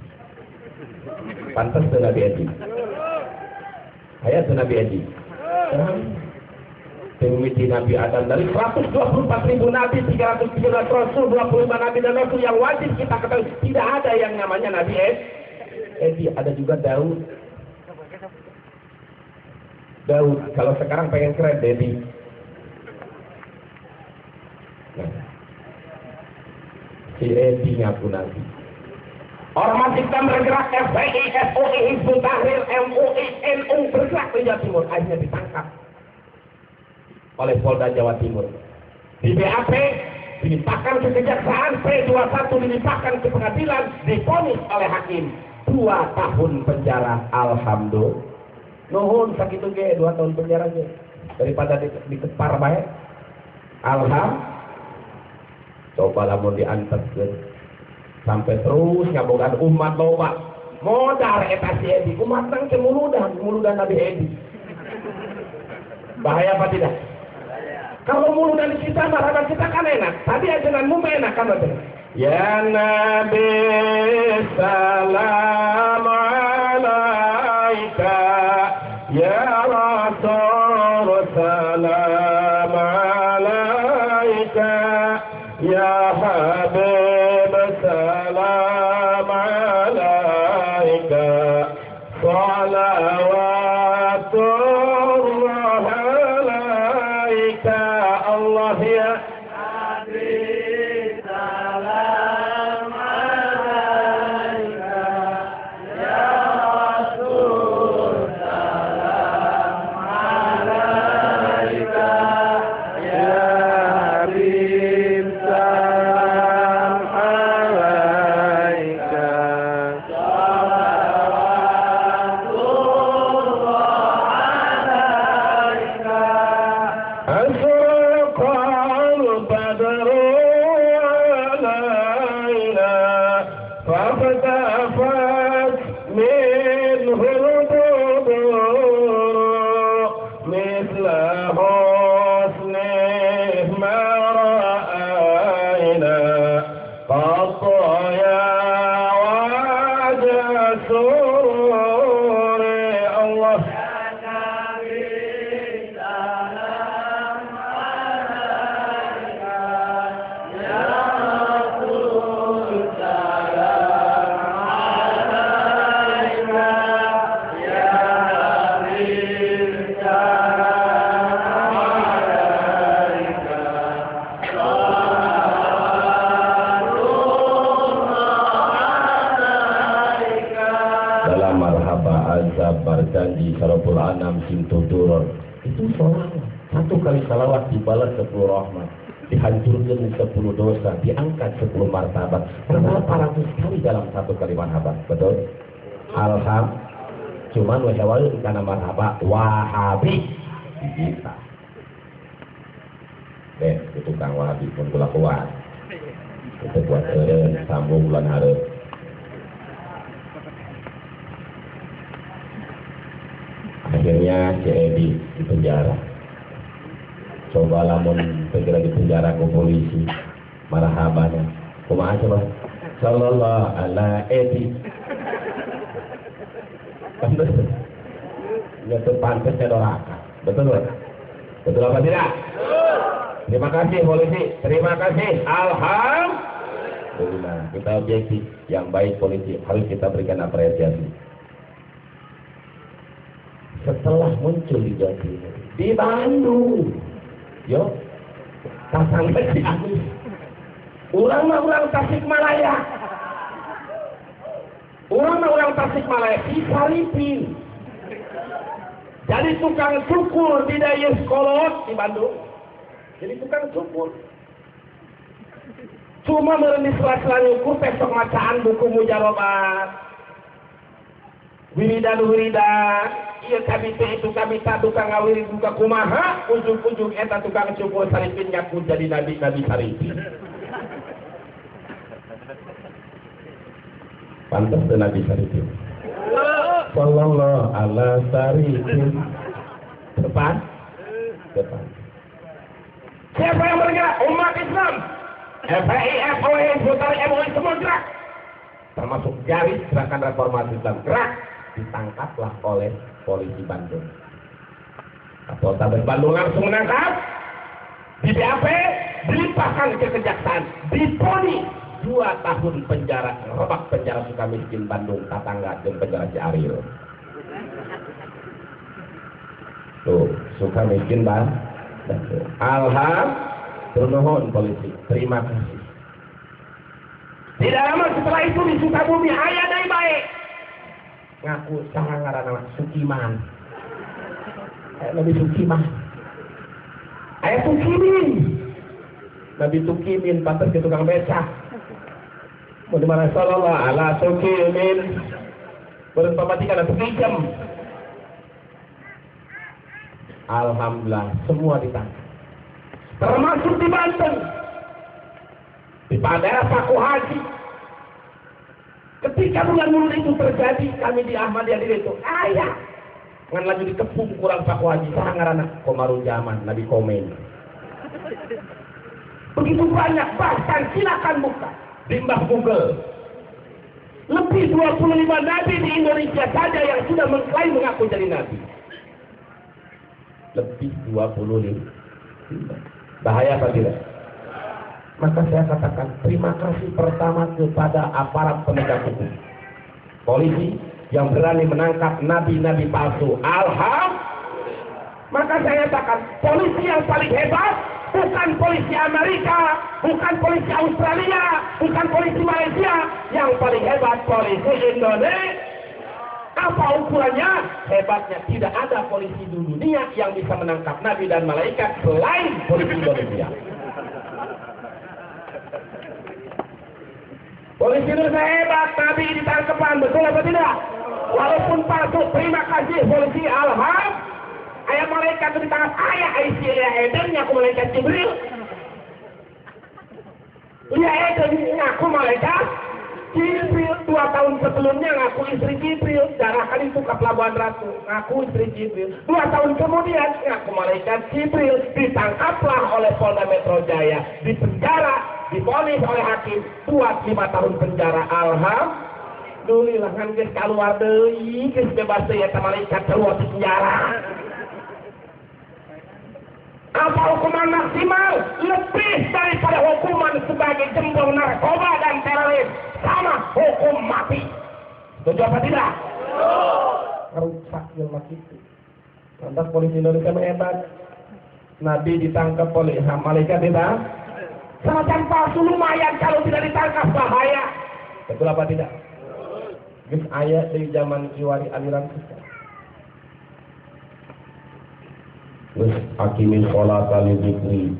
Speaker 1: Pantas tuh Nabi Edi. Ayat tuh Nabi Edi. Pemimiti Nabi Adam dari 124.000 Nabi, 313 Rasul, 25 Nabi dan Rasul yang wajib kita ketahui. Tidak ada yang namanya Nabi Edi. Ada juga Daud. Kalau sekarang pengen keren Dedi. Nah, si Edi ngaku Nabi. Ormas Islam bergerak, FPI, FOI, Hizbut Tahrir, MUI, NU bergerak di Jawa Timur. Akhirnya ditangkap oleh Polda Jawa Timur. Di BAP dilimpahkan ke kejaksaan, P21 dilimpahkan ke pengadilan, divonis oleh hakim 2 tahun penjara. Alhamdulillah. Nuhun sakitu ge 2 tahun penjara ge daripada dikepar bae. Alhamdulillah. Coba lamun dianterkeun sampai terus ngabogaan umat loba modal eta si Edi. Umat nang teh muludan Nabi Edi. Bahaya apa tidak? Kalau mulu dari kita, marhaban kita kan enak. Tadi ajaranmu enak kan betul. Ya Nabi salam alaika, ya Rasul salam alaika, ya Habib salam alaika, salawatullah alaika. Allah ya Nabi salam alaika, ya Rasul salam alaika, ya Habib salam alaika. sabar janji sarapul anam sintu duror. Itu salawat. Satu kali salawat dibalas 10 rahmat, dihancurkan 10 dosa, diangkat 10 martabat. Berapa ratus kali dalam satu kali marhabat, betul? Alhamdulillah. Cuman wahawal karena marhabat wahabi kita. Itu tukang wahabi pun gula kuat. Itu buat sambung bulan hari. Akhirnya Edi di penjara. Coba lamun segera di penjara ke polisi, marhabannya. Kumaha coba? Sallallahu ala Edi. Itu pantasnya doraka. Betul? Betul apa tidak? Terima kasih polisi. Terima kasih. Alhamdulillah. Kita objektif. Yang baik polisi harus kita berikan apresiasi. Setelah muncul di Jawa Timur, di Bandung, yo, pasang si Agus, orang Tasikmalaya, orang Tasikmalaya, si Saripin, jadi tukang cukur di daya sekolot di Bandung, jadi tukang cukur. Cuma merenis sela-sela nyukur, besok macaan buku mujarobat, wiridan, iya kabite itu kabita tukang ngawiri juga kumaha, ujung-ujung eta tukang cukur Saripin ngaku jadi nabi Saripin. Pantas dan Nabi Saripin. Sallallahu ala Saripin. Depan. Siapa yang bergerak? Umat Islam. FPI, FOI, Putari, MUI semua gerak. Termasuk garis gerakan reformasi Islam gerak. Ditangkaplah oleh polisi Bandung. Kapolres Bandung langsung menangkap, di BAP, dilimpahkan ke kejaksaan, diponis 2 tahun penjara, rebak penjara Sukamiskin Bandung, tetangga dan penjara Ciaril. Tuh, Sukamiskin Bandung. Alhamdulillah, polisi, terima kasih. Tidak lama setelah itu di Sukabumi aya deui bae. Ngaku saha ngaranna Sukiman. Nabi Sukiman. Aya Sukimin. Nabi Sukimin pantas ke tukang becak. Mun dimana sallallahu ala Sukimin. Beurang pamatikan atuh kijem. Alhamdulillah semua ditangkap. Termasuk di Banten. Di daerah Paku Haji. Ketika bulan Mulud itu terjadi, kami di Ahmadiyah itu ayah ngan lagi dikepung kurang Paku Haji sangarana Komarun Zaman Nabi Komen. Begitu banyak, bahkan silakan buka bimbang Google. Lebih 25 nabi di Indonesia saja yang sudah mengklaim mengaku jadi nabi. Lebih 25. Bahaya apa tidak? Maka saya katakan terima kasih pertama kepada aparat penegak hukum, polisi yang berani menangkap nabi-nabi palsu. Maka saya katakan polisi yang paling hebat bukan polisi Amerika, bukan polisi Australia, bukan polisi Malaysia, yang paling hebat polisi Indonesia. Apa ukurannya? Hebatnya tidak ada polisi di dunia yang bisa menangkap nabi dan malaikat selain polisi Indonesia. Polisi Indonesia hebat, nabi ditangkapan, betul apa tidak? Walaupun palsu, terima kasih polisi. Alhamdulillah. Ayat malaikat itu ditangkap, ayat Aisyah Edennya aku malaikat Jibril. Lihat Eden ngaku malaikat Jibril. 2 tahun sebelumnya ngaku istri Jibril. Darahkan itu ke Pelabuhan Ratu, ngaku istri Jibril. 2 tahun kemudian ngaku malaikat Jibril. Ditangkaplah oleh Polda Metro Jaya, dipenjara, divonis oleh hakim buat 5 tahun penjara. Alhamdulillah kan geus kaluar deui, geus bebas deui eta malaikat keluar di penjara. Apa hukuman maksimal? Lebih daripada hukuman sebagai jembung narkoba dan teroris. Sama hukum mati. Setuju apa tidak? Rusak ilmu itu. Lantas polisi Indonesia hebat. Nabi ditangkap oleh malaikat tidak? Semacam palsu lumayan, kalau tidak ditangkap bahaya. Betul apa tidak? Gus ayat dari zaman Kiwari aliran kita. Terus akimin sholat kali zikri.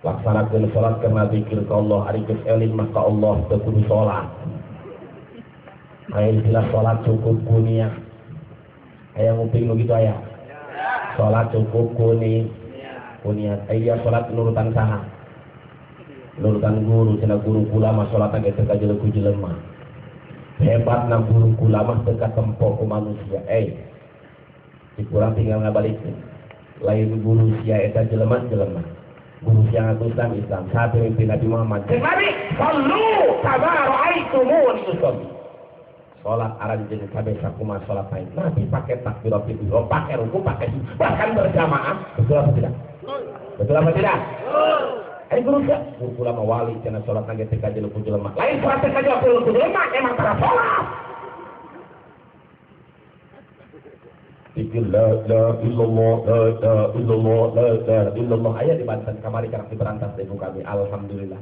Speaker 1: Laksanakan sholat karena zikir ke Allah. Arikis eling maka Allah terkudu sholat. Ayah istilah sholat cukup kunia. Ayah nguping begitu ayah. Sholat cukup kunia. Ayah sholat nurutan saha. Nurutan guru. Cina guru ulama sholatnya teka jeleku jelema. Hebat na guru ulama teka tempok ke manusia. Dikurang tinggal ngabalikin. Lain guru sia eta jelema. Guru sia ngaku Islam. Saat pemimpin Nabi Muhammad. Nabi, sallu kama ra'aitumuni usolli. Sholat aranjeun kabeh sakumaha sholat lain. Nabi pakai takbiratul ihram, pakai ruku, pakai bahkan berjamaah. Betul apa tidak? Betul apa tidak? Guru sia, guru ulama wali cenah sholat nage teh ka jeleuk jelema. Lain sholat teh ka jeleuk jelema emang para sholat. Zikir la illallah, la illallah, la illallah. Aya di Banten kamari karang diberantas deku kami. Alhamdulillah.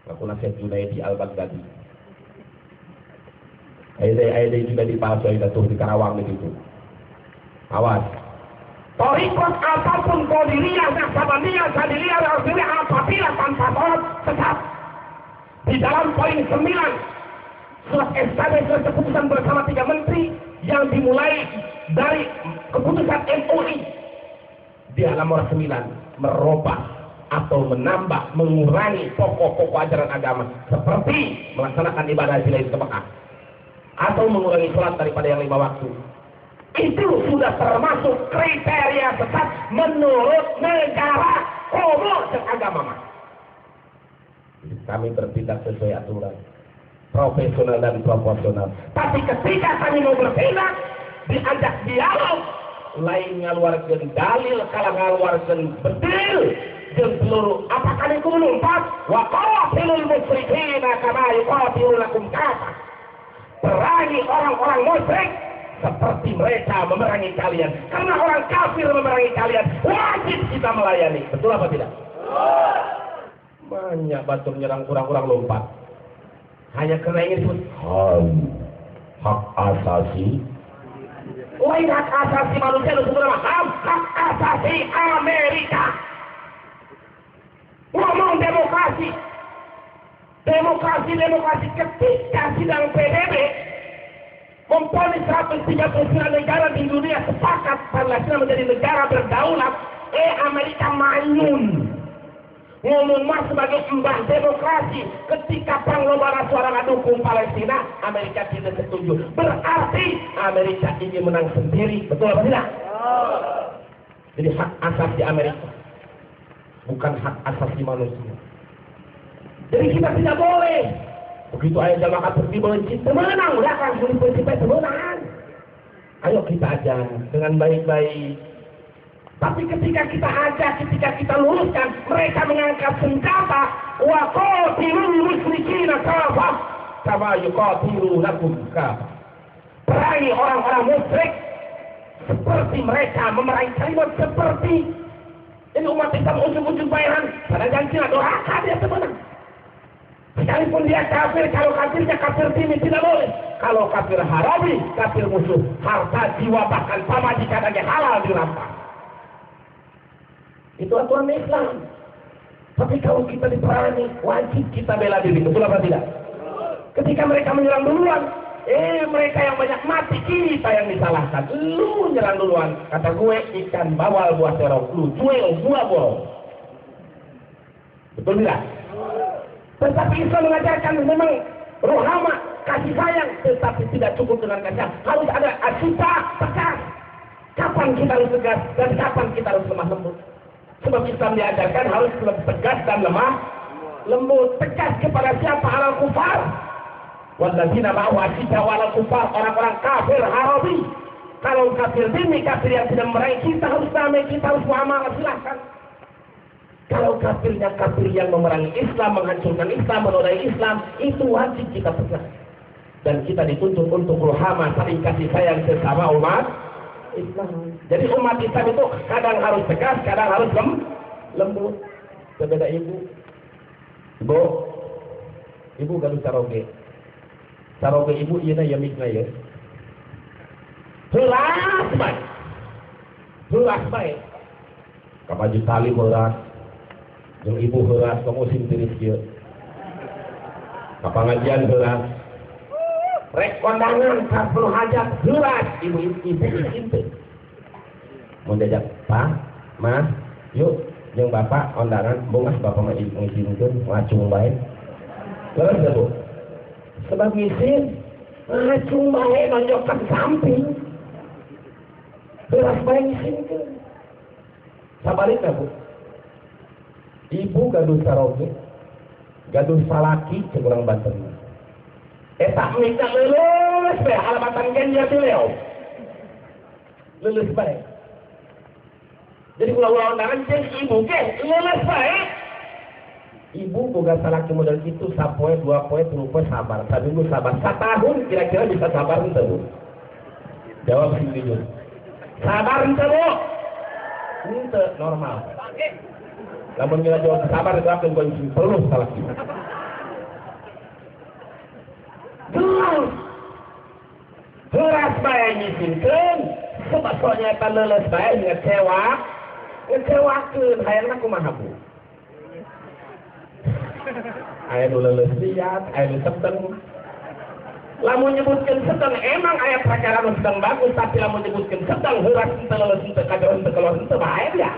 Speaker 1: Makuna Syekh Junaidi Al-Baghdadi. Aya juga di Palsu itu tuh di Karawang begitu. Awas. Torikot apapun qadiriyah, naqsabandiyah, sadiliyah, rasuliyah apabila tanpa sholat tetap di dalam poin 9 surat SKB surat keputusan bersama 3 menteri yang dimulai dari keputusan MUI di halaman 9 merubah atau menambah, mengurangi pokok-pokok ajaran agama seperti melaksanakan ibadah haji lain ke Mekah atau mengurangi sholat daripada yang 5 waktu. Itu sudah termasuk kriteria sesat menurut negara komo dan agama. Kami bertindak sesuai aturan, profesional dan proporsional. Tapi ketika kami mau bertindak, diajak dialog, lain ngaluarkeun dalil, kalah ngaluarkeun bedil, jeung peluru. Apa kami kudu numpas? Wa qatilul musyrikina kama yuqatilunakum kafah. Perangi orang-orang musyrik seperti mereka memerangi kalian. Karena orang kafir memerangi kalian, wajib kita melayani. Betul apa tidak? Banyak batu menyerang kurang-kurang lompat. Hanya karena ingin disebut hak asasi. Lain hak asasi manusia itu sebenarnya hak asasi Amerika. Ngomong demokrasi. Demokrasi ketika sidang PBB memponis 139 negara di dunia sepakat Palestina menjadi negara berdaulat, Amerika manyun ngomong mas sebagai embah demokrasi. Ketika panglobana suara ngadukung Palestina, Amerika tidak setuju. Berarti Amerika ingin menang sendiri. Betul apa tidak? Jadi hak asasi Amerika bukan hak asasi manusia. Jadi kita tidak boleh begitu ayat dalam kata dibenci temenang, udah kan kulit prinsipnya temenang. Ayo kita aja dengan baik-baik. Tapi ketika kita ajak, ketika kita luruskan, mereka mengangkat senjata. Wa qatilul musyrikina kafah kama yuqatilunakum kafah. Perangi orang-orang musyrik seperti mereka memerangi kalimat seperti ini. Umat Islam ujung-ujung bayaran pada janjinya doakan dia temenang. Sekalipun dia kafir, kalau kafirnya kafir timid tidak boleh. Kalau kafir harabi, kafir musuh, harta jiwa bahkan pamajikan aja halal dirampas. Itu aturan Islam. Tapi kalau kita diperangi, wajib kita bela diri. Betul apa tidak? Ketika mereka menyerang duluan, mereka yang banyak mati, kita yang disalahkan. Lu nyerang duluan. Kata gue, ikan bawal buah serong. Lu cuel buah bolong. Betul tidak? Tetapi Islam mengajarkan memang rohama, kasih sayang, tetapi tidak cukup dengan kasih sayang. Harus ada asita, tegas. Kapan kita harus tegas dan kapan kita harus lemah lembut. Sebab Islam diajarkan harus tegas dan lemah lembut. Tegas kepada siapa? Alal kufar. Walladzina ma'ahu asita walal kufar, orang-orang kafir harabi. Kalau kafir dini, kafir yang tidak memerangi kita harus damai, kita harus muamalah, silahkan. Kalau kafirnya kafir yang memerangi Islam, menghancurkan Islam, menodai Islam, itu wajib kita tegas. Dan kita dituntut untuk rohama, saling kasih sayang sesama umat Islam. Jadi umat Islam itu kadang harus tegas, kadang harus lembut. Berbeda ibu. Ibu gaduh saroge. Saroge ibu ieu ya mikna ya. Helas bae. Kapaju tali berat, yang ibu berat, kamu musim tiris dia. Kapangajian berat, rek kondangan karpel hajat berat, ibu itu. Mau diajak Pak, Mas, yuk, yang bapak kondangan, bungas bapak mah ngizinkan, ngacung baik. Terus ya bu, sebab ngizin, ngacung baik, nonjokkan samping. Beras baik ngizinkan. Sabarin ya bu, ibu gaduh saroge, gaduh salaki, kurang banten. Tak minta lulus baik, alamatan genjar beliau. Lulus baik. Jadi ulang-ulang undangan jadi ibu ke lulus baik. Ibu boga salaki model itu sapoe, 2 poe, 3 poe sabar. Saminggu sabar. 1 tahun kira-kira bisa sabar ente bu? Jawab sih jujur. Sabar ente bu? Ente normal. Namun kita jawab sabar itu akan kunci perlu salaki. Jelas. Beras baik nyisimkan. Sebab soalnya tak lulus baik ngecewakan. Hayangnya kumaha bu? Ayah dulu lihat, ayah sedang. Lamun nyebutkan sedang, emang ayat perkara sedang bagus, tapi lamun nyebutkan sedang, heras ente lulus ente kadang ente keluar ente bahaya ya.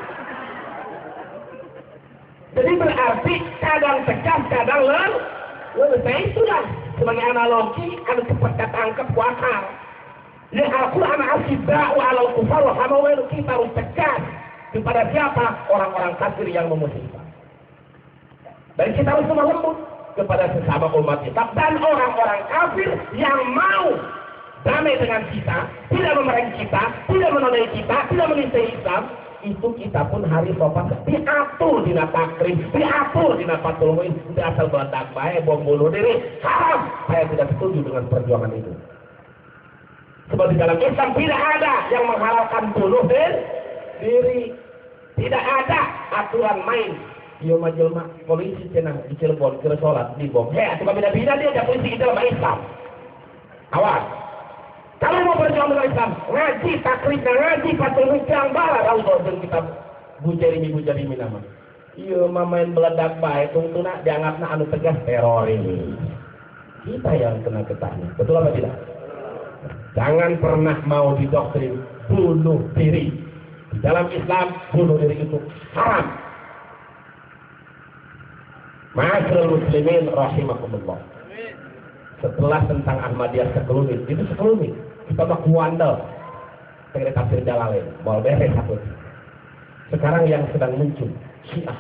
Speaker 1: Jadi berarti kadang tegas, kadang lulus. Nah itulah sebagai analogi ada cepat ketangkep wakar. Ya Al-Quran asyidda wa alal kufar wa hamawelu, kita harus tegas kepada siapa? Orang-orang kafir yang memusuhi. Dan kita harus lemah lembut kepada sesama umat Islam dan orang-orang kafir yang mau damai dengan kita, tidak memerangi kita, tidak menodai kita, tidak menistai Islam. Itu kita pun harus sopan, diatur di takrif, diatur di fatul muin, tidak asal meledak baik, bom bunuh diri, haram. Saya tidak setuju dengan perjuangan itu. Sebab di dalam Islam tidak ada yang menghalalkan bunuh diri, tidak ada aturan main. Yo majelma polisi cenah di Cirebon kira sholat di bom. Heh, itu beda-beda dia ada polisi kita dalam Islam. Awas. Kalau mau berjuang dengan Islam, ngaji takrif, ngaji fatul yang bala raudhah dan kita bujarimi nama. Iya main meledak baik, tungtuna dianggapna anu tegas teroris. Kita yang kena getahnya. Betul apa tidak? Jangan pernah mau didoktrin bunuh diri. Di dalam Islam bunuh diri itu haram. Ma'asyiral muslimin rahimakumullah. Setelah tentang Ahmadiyah sekelumit, itu sekelumit. Kita mah kuandel. Kita tafsir Jalalain, mau beres satu. Sekarang yang sedang muncul Syiah.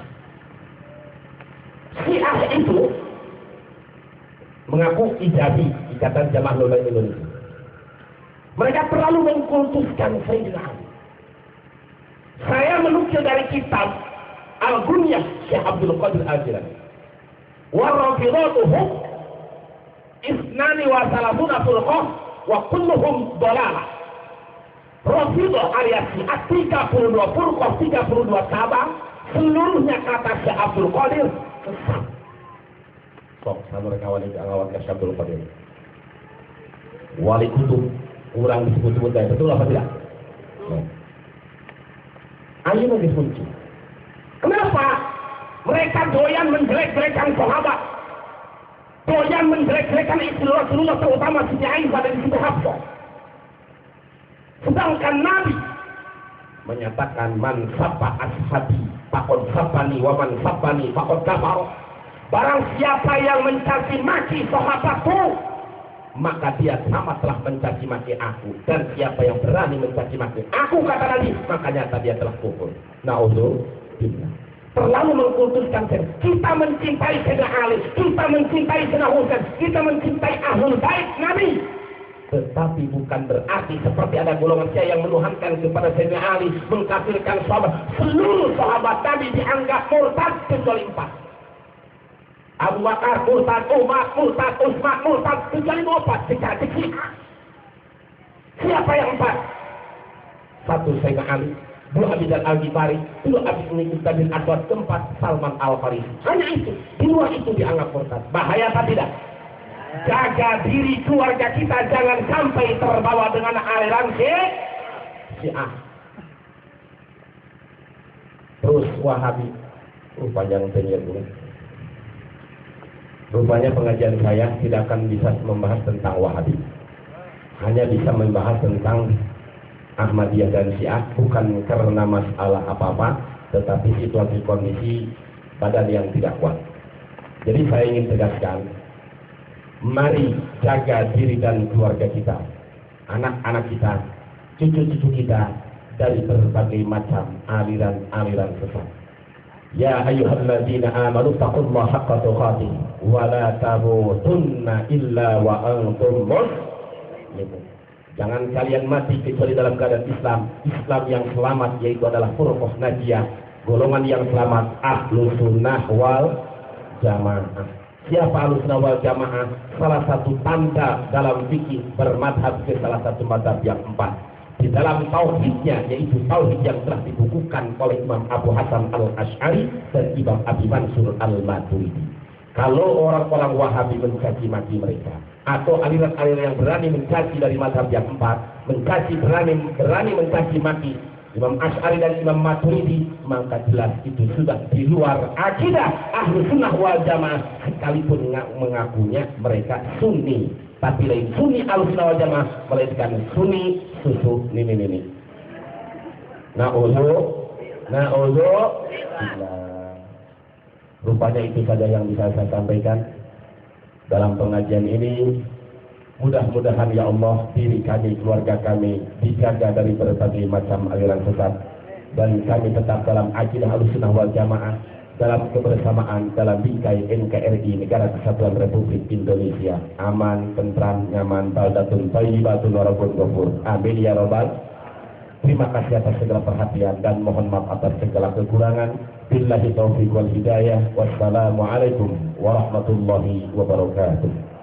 Speaker 1: Syiah itu mengaku ijabi, Ikatan Jamaah Ulama Indonesia. Mereka terlalu mengkultuskan Sayyidina Ali. Saya menukil dari kitab Al-Gunyah Syekh Abdul Qadir Al-Jilani. Warrafidatuhum isnani wa salasuna furqah wa kulluhum dalalah. Rafidah alias 32 furqah, 32 cabang, seluruhnya kata Syekh Abdul Qadir sesat. Sok sama kawan itu ngawat Syekh Abdul Qadir. Wali kutub kurang disebut-sebut dari betul apa tidak? Ayo lagi muncul. Kenapa? Mereka doyan menjelek-jelekan sahabat, doyan menjelek-jelekan istri Rasulullah, terutama Siti Aisyah dan Siti Hafsah. Sedangkan Nabi menyatakan man sabba ashabi faqad sabbani wa man sabbani faqad kafar. Barang siapa yang mencaci maki sahabatku, maka dia sama telah mencaci maki aku, dan siapa yang berani mencaci maki aku, kata Nabi, makanya dia telah kufur. Na'udzubillah. Terlalu mengkultuskan kita mencintai Sayyidina Ali, kita mencintai Sayyidina Husain, kita mencintai Ahlul Bait Nabi. Tetapi bukan berarti seperti ada golongan saya yang menuhankan kepada Sayyidina Ali, mengkafirkan sahabat. Seluruh sahabat Nabi dianggap murtad kecuali 4. Abu Bakar murtad, Umar murtad, Utsman murtad, kecuali 4 secara kecil. Siapa yang 4? 1 Sayyidina Ali, 2 Abi Dzar Al-Ghifari, 2 Abi Muqaddad bin Aswad, 4 Salman Al-Farisi. Hanya itu. Di luar itu dianggap murtad. Bahaya apa tidak? Jaga diri keluarga kita jangan sampai terbawa dengan aliran Syiah. terus Wahabi. Panjang penyet ini. Rupanya pengajian saya tidak akan bisa membahas tentang Wahabi. Hanya bisa membahas tentang Ahmadiyah dan Syiah, bukan karena masalah apa-apa, tetapi situasi kondisi badan yang tidak kuat. Jadi saya ingin tegaskan, mari jaga diri dan keluarga kita, anak-anak kita, cucu-cucu kita dari berbagai macam aliran-aliran sesat. Ya ayyuhalladzina amanu taqullaha haqqa tuqatih wa la tamutunna illa wa antum muslimun. Jangan kalian mati kecuali dalam keadaan Islam. Islam yang selamat yaitu adalah Furqah Najiyah, golongan yang selamat Ahlus Sunnah wal Jamaah. Siapa Ahlus Sunnah wal Jamaah? Salah satu tanda dalam fikih bermadhab ke salah satu madhab yang 4. Di dalam tauhidnya, yaitu tauhid yang telah dibukukan oleh Imam Abu Hasan al-Ash'ari dan Imam Abi Mansur al-Maturidi. Kalau orang-orang Wahabi mencaci maki mereka, atau aliran-aliran yang berani mencaci dari mazhab yang 4, berani mencaci maki Imam Ash'ari dan Imam Maturidi, maka jelas itu sudah di luar akidah Ahlus Sunnah wal Jamaah, sekalipun mengakunya mereka Sunni. Tapi lain Sunni Ahlus Sunnah wal Jamaah, melainkan Sunni susu nini. Rupanya itu saja yang bisa saya sampaikan dalam pengajian ini. Mudah-mudahan ya Allah, diri kami, keluarga kami dijaga dari berbagai macam aliran sesat, dan kami tetap dalam akidah Ahlussunnah wal Jamaah, dalam kebersamaan dalam bingkai NKRI, Negara Kesatuan Republik Indonesia. Aman, tentram, nyaman, baldatun thayyibatun warabun ghafur. Amin ya rabbal. Terima kasih atas segala perhatian dan mohon maaf atas segala kekurangan. Billahi taufiq wal hidayah. Wassalamualaikum warahmatullahi wabarakatuh.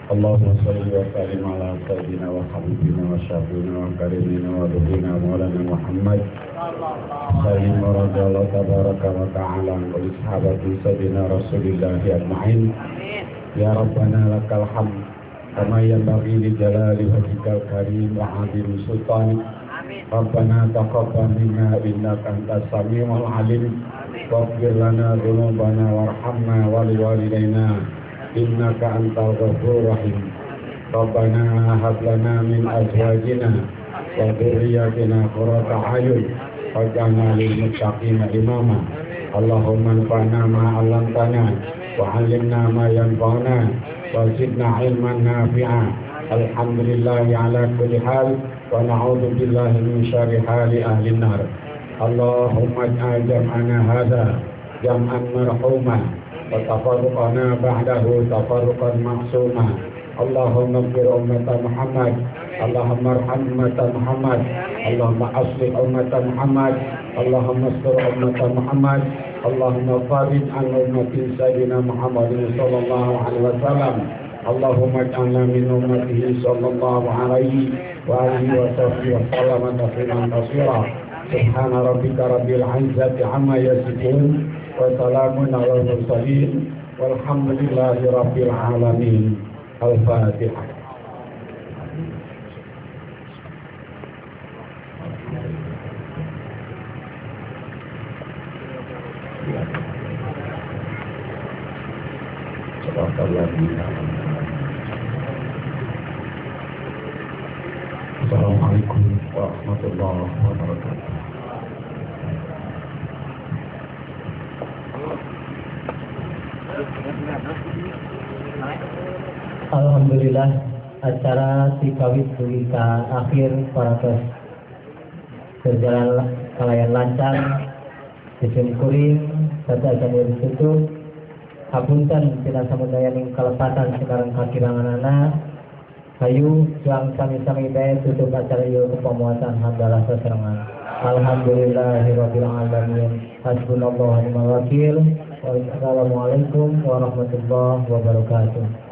Speaker 2: Allahumma salli wa sallim ala sayyidina wa habibina wa syafiina wa karimina wa duhina maulana Muhammad sallim wa radiyallahu tabaraka wa ta'ala wa sahabati sayyidina rasulillahi ajma'in. Ya Rabbana lakal hamd kama yanbaghi li jalali wajhikal karim wa 'azimi sultanik. Rabbana taqabbal minna innaka antas samiul alim waghfir lana dhunubana warhamna wa liwalidayna innaka antal ghafurur rahim. Rabbana hab lana min azwajina wa dhurriyyatina qurrata a'yun waj'alna lil muttaqina imama. Allahumma anfa'na ma 'allamtana wa 'allimna ma yanfa'una wa zidna 'ilman nafi'a. Alhamdulillahi ala kulli hal wa na'udzu billahi min syarri hali ahli nar. Allahumma ij'al jam'ana hadza jam'an marhuma wa tafarruqana ba'dahu tafarruqan ma'suma. Allahumma ighfir ummata Muhammad, Allahumma arham ummata Muhammad, Allahumma aslih ummata Muhammad, Allahumma astur ummata Muhammad, Allahumma farij an ummati sayyidina Muhammadin sallallahu alaihi wasallam. Allahumma ij'alna min ummatihi sallallahu alaihi wa alihi wa sahbihi wa sallama tasliman katsira. Subhana rabbika rabbil izzati amma yasifun wa salamun alal mursalin walhamdulillahi rabbil alamin. Al-Fatihah. Assalamualaikum warahmatullahi wabarakatuh.
Speaker 3: Alhamdulillah, acara tikawit ka akhir paratos berjalan kalayan lancar, isim kuring serta akan ditutup. Hapunten tina samudayaning kalepatan sekarang kakirangan anak hayu yang sami-sami bae tutup acara ieu ku pamuasan hamdalah saserangan. Alhamdulillahirabbil alamin. Hasbunallahu wa ni'mal wakil. Wassalamualaikum warahmatullahi wabarakatuh.